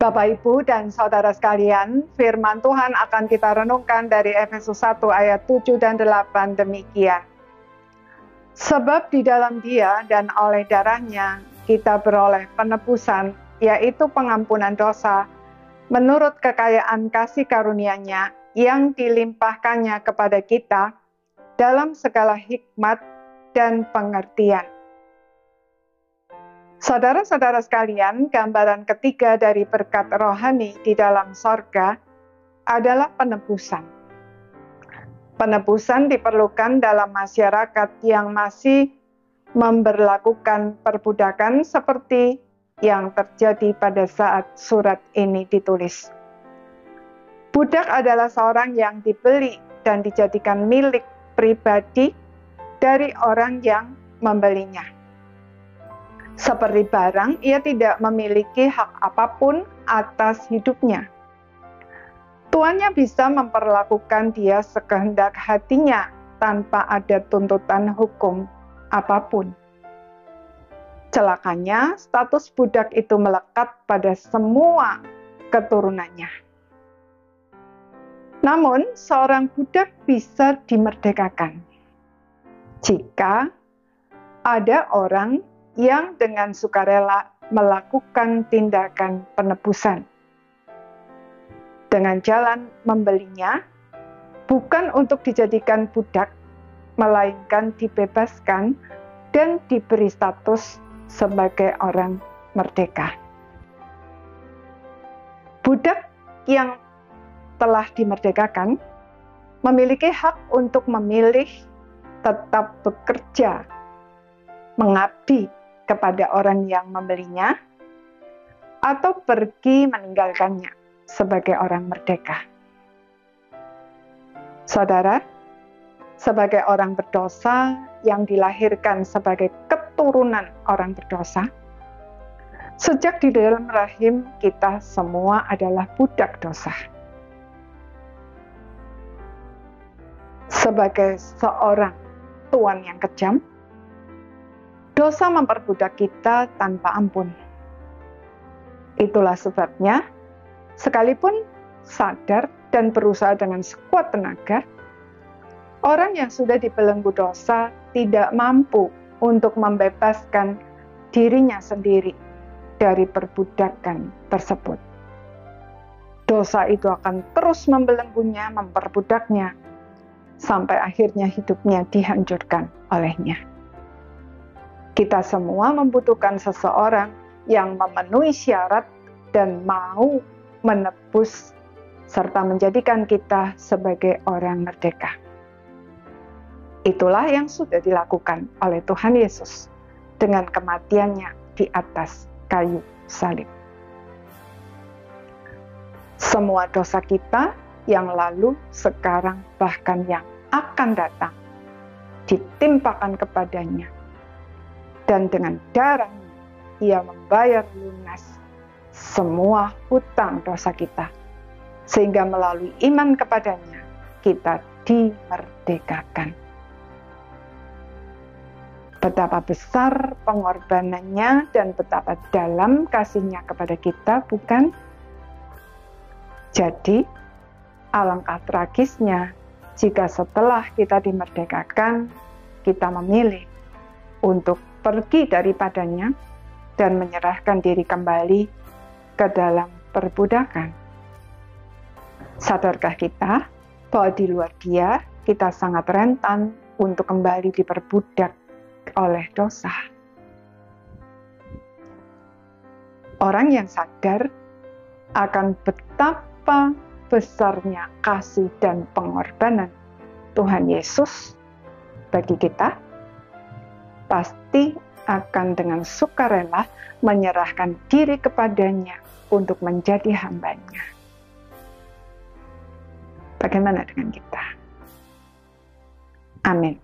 Bapak, Ibu, dan Saudara sekalian, firman Tuhan akan kita renungkan dari Efesus 1 ayat 7 dan 8 demikian. Sebab di dalam Dia dan oleh darahnya kita beroleh penebusan, yaitu pengampunan dosa, menurut kekayaan kasih karunia-Nya yang dilimpahkannya kepada kita dalam segala hikmat dan pengertian. Saudara-saudara sekalian, gambaran ketiga dari berkat rohani di dalam sorga adalah penebusan. Penebusan diperlukan dalam masyarakat yang masih memberlakukan perbudakan seperti yang terjadi pada saat surat ini ditulis. Budak adalah seorang yang dibeli dan dijadikan milik pribadi dari orang yang membelinya. Seperti barang, ia tidak memiliki hak apapun atas hidupnya. Tuannya bisa memperlakukan dia sekehendak hatinya tanpa ada tuntutan hukum apapun. Celakanya, status budak itu melekat pada semua keturunannya. Namun, seorang budak bisa dimerdekakan jika ada orang yang dengan sukarela melakukan tindakan penebusan dengan jalan membelinya, bukan untuk dijadikan budak, melainkan dibebaskan dan diberi status sebagai orang merdeka. Budak yang telah dimerdekakan memiliki hak untuk memilih tetap bekerja, mengabdi kepada orang yang membelinya, atau pergi meninggalkannya sebagai orang merdeka. Saudara, sebagai orang berdosa yang dilahirkan sebagai keturunan orang berdosa, sejak di dalam rahim kita semua adalah budak dosa. Sebagai seorang tuan yang kejam, dosa memperbudak kita tanpa ampun. Itulah sebabnya, sekalipun sadar dan berusaha dengan sekuat tenaga, orang yang sudah dibelenggu dosa tidak mampu untuk membebaskan dirinya sendiri dari perbudakan tersebut. Dosa itu akan terus membelenggunya, memperbudaknya, sampai akhirnya hidupnya dihancurkan olehnya. Kita semua membutuhkan seseorang yang memenuhi syarat dan mau menebus serta menjadikan kita sebagai orang merdeka. Itulah yang sudah dilakukan oleh Tuhan Yesus dengan kematiannya di atas kayu salib. Semua dosa kita yang lalu, sekarang, bahkan yang akan datang, ditimpakan kepadanya. Dan dengan darahnya, ia membayar lunas semua hutang dosa kita. Sehingga melalui iman kepadanya, kita dimerdekakan. Betapa besar pengorbanannya dan betapa dalam kasihnya kepada kita, bukan? Jadi, alangkah tragisnya jika setelah kita dimerdekakan, kita memilih untuk pergi daripadanya dan menyerahkan diri kembali ke dalam perbudakan. Sadarkah kita bahwa di luar Dia kita sangat rentan untuk kembali diperbudak oleh dosa? Orang yang sadar akan betapa besarnya kasih dan pengorbanan Tuhan Yesus bagi kita, pasti akan dengan sukarela menyerahkan diri kepadanya untuk menjadi hamba-Nya. Bagaimana dengan kita? Amin.